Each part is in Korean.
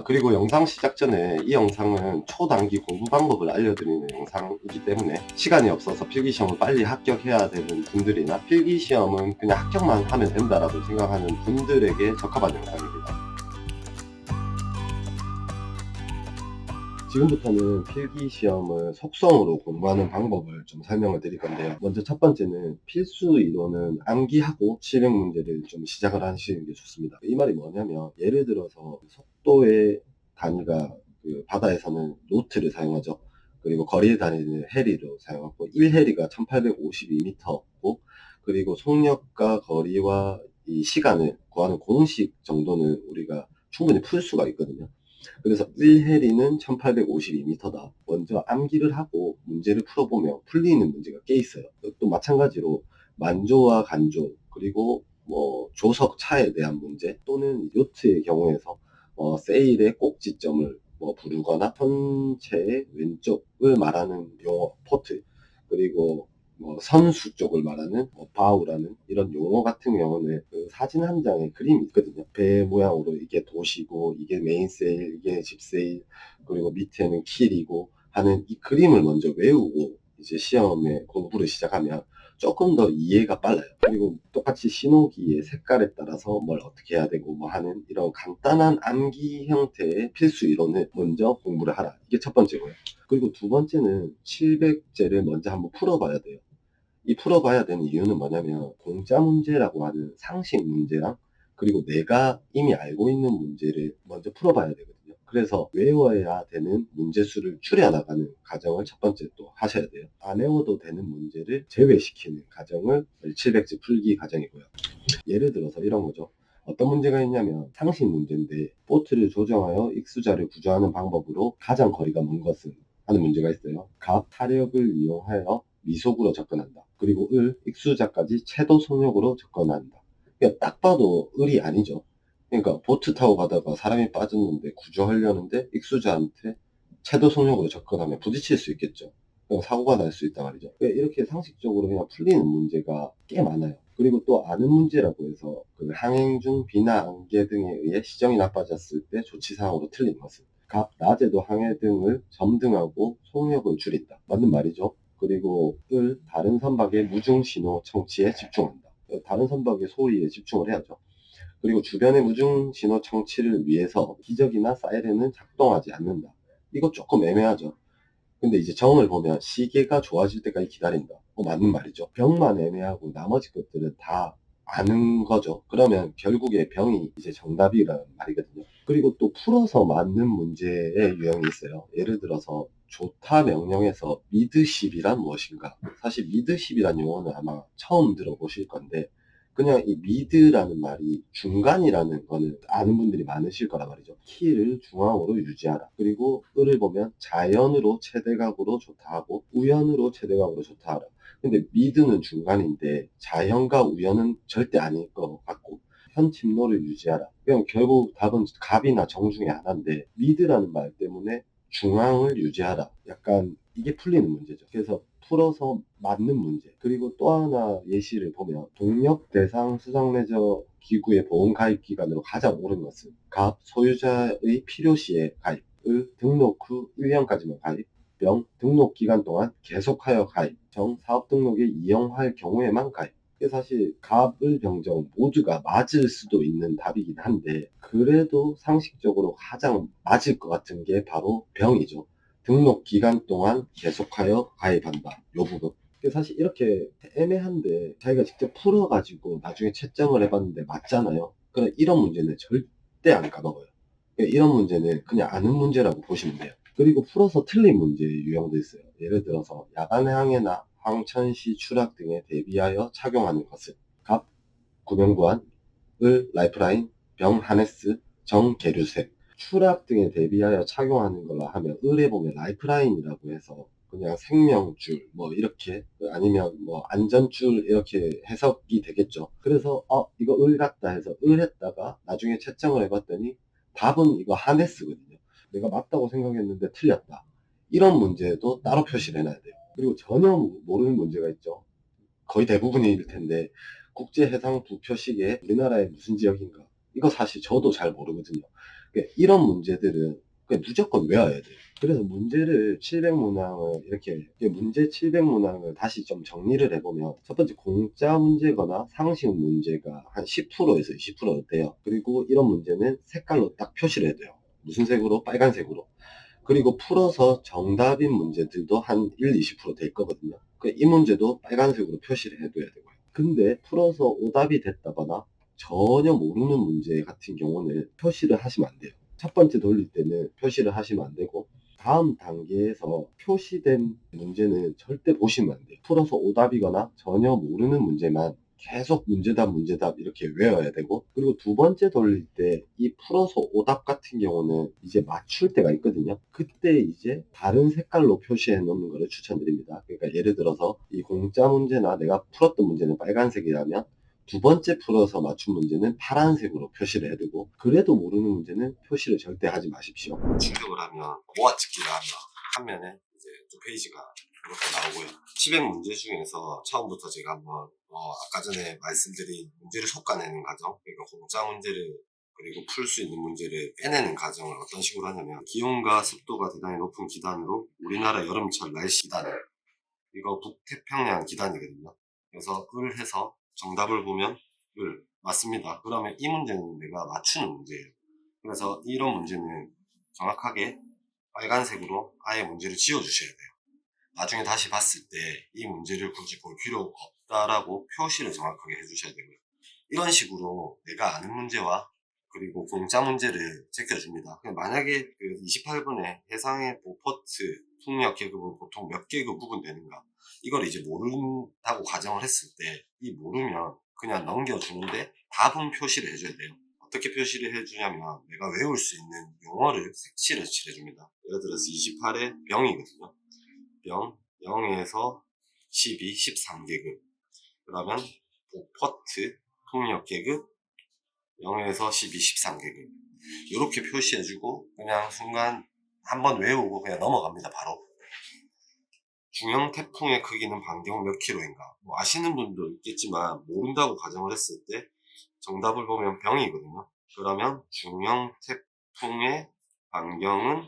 그리고 영상 시작 전에 이 영상은 초단기 공부 방법을 알려드리는 영상이기 때문에 시간이 없어서 필기시험을 빨리 합격해야 되는 분들이나 필기시험은 그냥 합격만 하면 된다라고 생각하는 분들에게 적합한 영상입니다. 지금부터는 필기시험을 속성으로 공부하는 방법을 좀 설명을 드릴 건데요. 먼저 첫 번째는 필수 이론은 암기하고 실행 문제를 좀 시작을 하시는 게 좋습니다. 이 말이 뭐냐면 예를 들어서 속도의 단위가 바다에서는 노트를 사용하죠. 그리고 거리에 다니는 해리로 사용하고 1해리가 1852m고 그리고 속력과 거리와 이 시간을 구하는 공식 정도는 우리가 충분히 풀 수가 있거든요. 그래서 1해리는 1852m다. 먼저 암기를 하고 문제를 풀어보면 풀리는 문제가 꽤 있어요. 또 마찬가지로 만조와 간조, 그리고 뭐 조석 차에 대한 문제, 또는 요트의 경우에서 세일의 꼭지점을 부르거나 선체의 왼쪽을 말하는 용어, 포트, 그리고 선수 쪽을 말하는 바우라는 이런 용어 같은 경우는 그 사진 한 장에 그림이 있거든요. 배 모양으로 이게 도시고 이게 메인세일, 이게 집세일, 그리고 밑에는 킬이고 하는 이 그림을 먼저 외우고 이제 시험에 공부를 시작하면 조금 더 이해가 빨라요. 그리고 똑같이 신호기의 색깔에 따라서 뭘 어떻게 해야 되고 뭐 하는 이런 간단한 암기 형태의 필수 이론을 먼저 공부를 하라. 이게 첫 번째고요. 그리고 두 번째는 700제를 먼저 한번 풀어봐야 돼요. 이 풀어봐야 되는 이유는 뭐냐면 공짜 문제라고 하는 상식 문제랑 그리고 내가 이미 알고 있는 문제를 먼저 풀어봐야 되거든요. 그래서 외워야 되는 문제수를 줄여나가는 과정을 첫 번째 또 하셔야 돼요. 안 외워도 되는 문제를 제외시키는 과정을 700제 풀기 과정이고요. 예를 들어서 이런 거죠. 어떤 문제가 있냐면 상식 문제인데 보트를 조정하여 익수자를 구조하는 방법으로 가장 거리가 먼 것은 하는 문제가 있어요. 각 타력을 이용하여 미속으로 접근한다. 그리고 익수자까지 채도 속력으로 접근한다. 그러니까 딱 봐도 을이 아니죠. 그러니까 보트 타고 가다가 사람이 빠졌는데 구조하려는데 익수자한테 채도 속력으로 접근하면 부딪힐 수 있겠죠. 사고가 날 수 있단 말이죠. 그러니까 이렇게 상식적으로 그냥 풀리는 문제가 꽤 많아요. 그리고 또 아는 문제라고 해서 그 항행 중 비나 안개 등에 의해 시정이 나빠졌을 때 조치사항으로 틀린 것은 각 낮에도 항해등을 점등하고 속력을 줄인다. 맞는 말이죠. 그리고 다른 선박의 무중신호 청취에 집중한다. 다른 선박의 소리에 집중을 해야죠. 그리고 주변의 무중신호 청취를 위해서 기적이나 사이렌은 작동하지 않는다. 이거 조금 애매하죠. 근데 이제 정을 보면 시계가 좋아질 때까지 기다린다. 맞는 말이죠. 병만 애매하고 나머지 것들은 다 아는 거죠. 그러면 결국에 병이 이제 정답이라는 말이거든요. 그리고 또 풀어서 맞는 문제의 유형이 있어요. 예를 들어서 조타 명령에서 미드십이란 무엇인가? 사실 미드십이란 용어는 아마 처음 들어보실 건데 그냥 이 미드라는 말이 중간이라는 거는 아는 분들이 많으실 거란 말이죠. 키를 중앙으로 유지하라. 그리고 을을 보면 자연으로 최대각으로 조타하고 우연으로 최대각으로 조타하라. 근데 미드는 중간인데 자연과 우연은 절대 아닐 것 같고 현 침로를 유지하라. 그냥 결국 답은 갑이나 정 중에 하나인데 미드라는 말 때문에 중앙을 유지하라. 약간 이게 풀리는 문제죠. 그래서 풀어서 맞는 문제. 그리고 또 하나 예시를 보면 동력 대상 수상레저 기구의 보험 가입 기간으로 가장 오른 것은 갑 소유자의 필요시에 가입을 등록 후 1년까지만 가입, 병 등록 기간 동안 계속하여 가입, 정 사업 등록에 이용할 경우에만 가입. 사실 갑을 병정 모두가 맞을 수도 있는 답이긴 한데 그래도 상식적으로 가장 맞을 것 같은 게 바로 병이죠. 등록 기간 동안 계속하여 가입한다. 요 부분. 사실 이렇게 애매한데 자기가 직접 풀어가지고 나중에 채점을 해봤는데 맞잖아요. 그럼 이런 문제는 절대 안 까먹어요. 이런 문제는 그냥 아는 문제라고 보시면 돼요. 그리고 풀어서 틀린 문제 유형도 있어요. 예를 들어서 야간 항해나 황천시 추락 등에 대비하여 착용하는 것은 갑, 구명보안, 라이프라인, 병, 하네스, 정, 계류색. 추락 등에 대비하여 착용하는 걸로 하면 을에 보면 라이프라인이라고 해서 그냥 생명줄 뭐 이렇게 아니면 뭐 안전줄 이렇게 해석이 되겠죠. 그래서 이거 을 같다 해서 을 했다가 나중에 채점을 해봤더니 답은 이거 하네스거든요. 내가 맞다고 생각했는데 틀렸다. 이런 문제도 따로 표시를 해놔야 돼요. 그리고 전혀 모르는 문제가 있죠. 거의 대부분일 텐데 국제해상 부표식에 우리나라의 무슨 지역인가? 이거 사실 저도 잘 모르거든요. 그러니까 이런 문제들은 그냥 무조건 외워야 돼요. 그래서 문제를 700문항을 이렇게 문제 700문항을 다시 좀 정리를 해보면 첫 번째 공짜 문제거나 상식 문제가 한 10%에서 20% 돼요. 그리고 이런 문제는 색깔로 딱 표시를 해야 돼요. 무슨 색으로? 빨간색으로. 그리고 풀어서 정답인 문제들도 한 1, 20%될 거거든요. 이 문제도 빨간색으로 표시를 해둬야 되고요. 근데 풀어서 오답이 됐다거나 전혀 모르는 문제 같은 경우는 표시를 하시면 안 돼요. 첫 번째 돌릴 때는 표시를 하시면 안 되고 다음 단계에서 표시된 문제는 절대 보시면 안 돼요. 풀어서 오답이거나 전혀 모르는 문제만 계속 문제답 이렇게 외워야 되고, 그리고 두 번째 돌릴 때 이 풀어서 오답 같은 경우는 이제 맞출 때가 있거든요. 그때 이제 다른 색깔로 표시해 놓는 것을 추천드립니다. 그러니까 예를 들어서 이 공짜 문제나 내가 풀었던 문제는 빨간색이라면 두 번째 풀어서 맞춘 문제는 파란색으로 표시를 해두고, 그래도 모르는 문제는 표시를 절대 하지 마십시오. 출력을 하면 모아찍기를 하면 한 면에 이제 두 페이지가 이렇게 나오고요. 700문제 중에서 처음부터 제가 한번 아까 전에 말씀드린 문제를 솎아내는 과정, 그러니까 공짜 문제를 그리고 풀 수 있는 문제를 빼내는 과정을 어떤 식으로 하냐면, 기온과 습도가 대단히 높은 기단으로 우리나라 여름철 날씨 기단을, 이거 북태평양 기단이거든요. 그래서 을 해서 정답을 보면 을 맞습니다. 그러면 이 문제는 내가 맞추는 문제예요. 그래서 이런 문제는 정확하게 빨간색으로 아예 문제를 지워주셔야 돼요. 나중에 다시 봤을 때 이 문제를 굳이 볼 필요가 없다라고 표시를 정확하게 해주셔야 되고요. 이런 식으로 내가 아는 문제와 그리고 공짜 문제를 제껴줍니다. 만약에 그 28분에 해상의 보포트 풍력 계급은 보통 몇 계급 구분되는가, 이걸 이제 모른다고 가정을 했을 때 이 모르면 그냥 넘겨주는데 답은 표시를 해줘야 돼요. 어떻게 표시를 해주냐면, 내가 외울 수 있는 용어를 색칠을 칠해줍니다. 예를 들어서 28의 병이거든요. 병 0에서 12, 13계급. 그러면 보포트 풍력 계급 0에서 12, 13계급. 이렇게 표시해주고 그냥 순간 한번 외우고 그냥 넘어갑니다. 바로. 중형 태풍의 크기는 반경 몇 킬로인가? 뭐 아시는 분도 있겠지만 모른다고 가정을 했을 때 정답을 보면 병이거든요. 그러면 중형 태풍의 반경은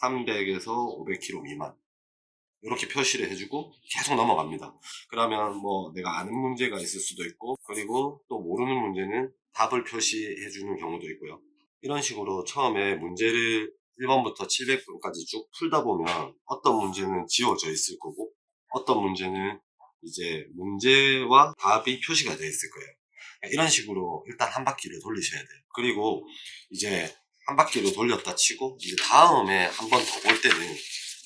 300에서 500km 미만. 이렇게 표시를 해주고 계속 넘어갑니다. 그러면 뭐 내가 아는 문제가 있을 수도 있고, 그리고 또 모르는 문제는 답을 표시해주는 경우도 있고요. 이런 식으로 처음에 문제를 1번부터 700번까지 쭉 풀다 보면 어떤 문제는 지워져 있을 거고, 어떤 문제는 이제 문제와 답이 표시가 되어 있을 거예요. 이런 식으로 일단 한 바퀴를 돌리셔야 돼요. 그리고 이제 한 바퀴를 돌렸다 치고 이제 다음에 한 번 더 볼 때는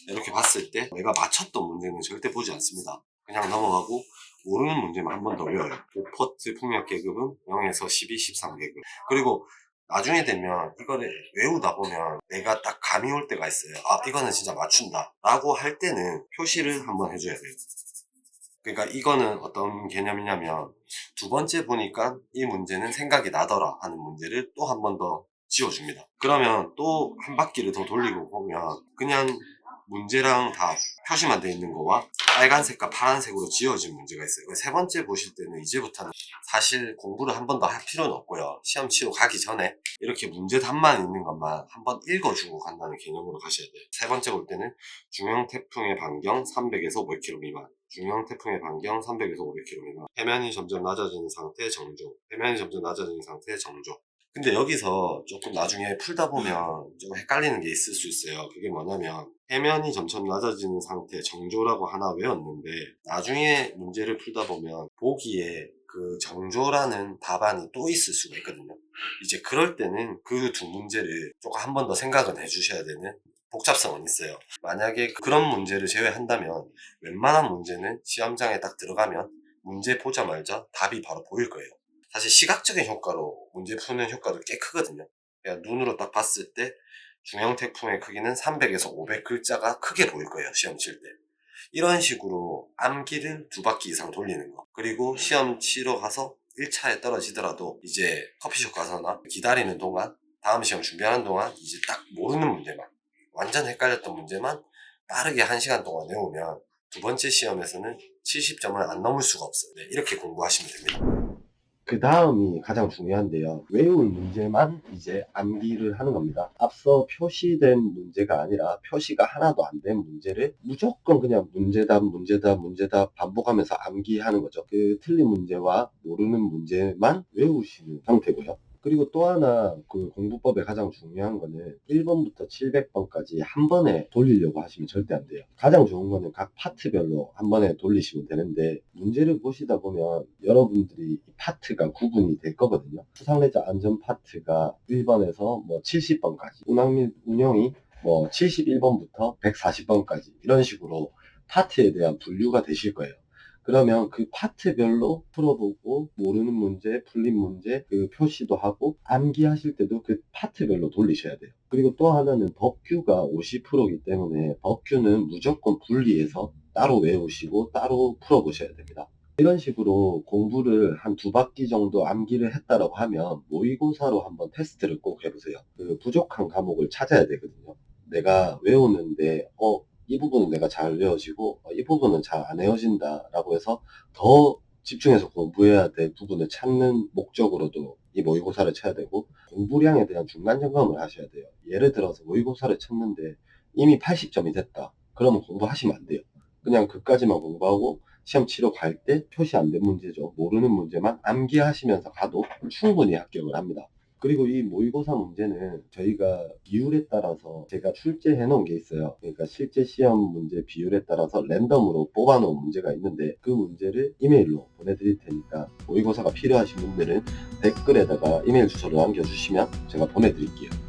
이렇게 봤을 때 내가 맞췄던 문제는 절대 보지 않습니다. 그냥 넘어가고 모르는 문제만 한 번 더 외워요. 보포트 풍력 계급은 0에서 12, 13계급. 그리고 나중에 되면 이거를 외우다 보면 내가 딱 감이 올 때가 있어요. 아, 이거는 진짜 맞춘다 라고 할 때는 표시를 한번 해줘야 돼요. 그러니까 이거는 어떤 개념이냐면, 두 번째 보니까 이 문제는 생각이 나더라 하는 문제를 또 한 번 더 지워줍니다. 그러면 또 한 바퀴를 더 돌리고 보면 그냥 문제랑 다 표시만 되어 있는 거와 빨간색과 파란색으로 지워진 문제가 있어요. 세 번째 보실 때는 이제부터는 사실 공부를 한 번 더 할 필요는 없고요. 시험 치러 가기 전에 이렇게 문제답만 있는 것만 한번 읽어주고 간다는 개념으로 가셔야 돼요. 세 번째 볼 때는 중형 태풍의 반경 300에서 500km 미만, 중형 태풍의 반경 300에서 500km 미만, 해면이 점점 낮아지는 상태의 정조, 해면이 점점 낮아지는 상태의 정조. 근데 여기서 조금 나중에 풀다 보면 좀 헷갈리는 게 있을 수 있어요. 그게 뭐냐면, 해면이 점점 낮아지는 상태 정조라고 하나 외웠는데 나중에 문제를 풀다 보면 보기에 그 정조라는 답안이 또 있을 수가 있거든요. 이제 그럴 때는 그 두 문제를 조금 한 번 더 생각은 해주셔야 되는 복잡성은 있어요. 만약에 그런 문제를 제외한다면 웬만한 문제는 시험장에 딱 들어가면 문제 보자마자 답이 바로 보일 거예요. 사실 시각적인 효과로 문제 푸는 효과도 꽤 크거든요. 그냥 눈으로 딱 봤을 때 중형 태풍의 크기는 300에서 500글자가 크게 보일 거예요. 시험 칠 때. 이런 식으로 암기를 두 바퀴 이상 돌리는 거. 그리고 시험 치러 가서 1차에 떨어지더라도 이제 커피숍 가서나 기다리는 동안, 다음 시험 준비하는 동안 이제 딱 모르는 문제만, 완전 헷갈렸던 문제만 빠르게 1시간 동안 외우면 두 번째 시험에서는 70점을 안 넘을 수가 없어요. 네, 이렇게 공부하시면 됩니다. 그 다음이 가장 중요한데요. 외울 문제만 이제 암기를 하는 겁니다. 앞서 표시된 문제가 아니라 표시가 하나도 안 된 문제를 무조건 그냥 문제답 반복하면서 암기하는 거죠. 그 틀린 문제와 모르는 문제만 외우시는 상태고요. 그리고 또 하나 그 공부법의 가장 중요한 거는 1번부터 700번까지 한 번에 돌리려고 하시면 절대 안 돼요. 가장 좋은 거는 각 파트별로 한 번에 돌리시면 되는데, 문제를 보시다 보면 여러분들이 이 파트가 구분이 될 거거든요. 수상레저 안전 파트가 1번에서 뭐 70번까지, 운항 운영이 뭐 71번부터 140번까지 이런 식으로 파트에 대한 분류가 되실 거예요. 그러면 그 파트별로 풀어보고 모르는 문제, 풀린 문제 그 표시도 하고 암기하실 때도 그 파트별로 돌리셔야 돼요. 그리고 또 하나는 법규가 50%이기 때문에 법규는 무조건 분리해서 따로 외우시고 따로 풀어보셔야 됩니다. 이런 식으로 공부를 한 2바퀴 정도 암기를 했다라고 하면 모의고사로 한번 테스트를 꼭 해보세요. 그 부족한 과목을 찾아야 되거든요. 내가 외우는데 이 부분은 내가 잘 외워지고 이 부분은 잘 안 외워진다 라고 해서 더 집중해서 공부해야 될 부분을 찾는 목적으로도 이 모의고사를 쳐야 되고, 공부량에 대한 중간 점검을 하셔야 돼요. 예를 들어서 모의고사를 쳤는데 이미 80점이 됐다. 그러면 공부하시면 안 돼요. 그냥 그까지만 공부하고 시험 치러 갈 때 표시 안 된 문제죠. 모르는 문제만 암기하시면서 가도 충분히 합격을 합니다. 그리고 이 모의고사 문제는 저희가 비율에 따라서 제가 출제해 놓은 게 있어요. 그러니까 실제 시험 문제 비율에 따라서 랜덤으로 뽑아 놓은 문제가 있는데, 그 문제를 이메일로 보내드릴 테니까 모의고사가 필요하신 분들은 댓글에다가 이메일 주소를 남겨주시면 제가 보내드릴게요.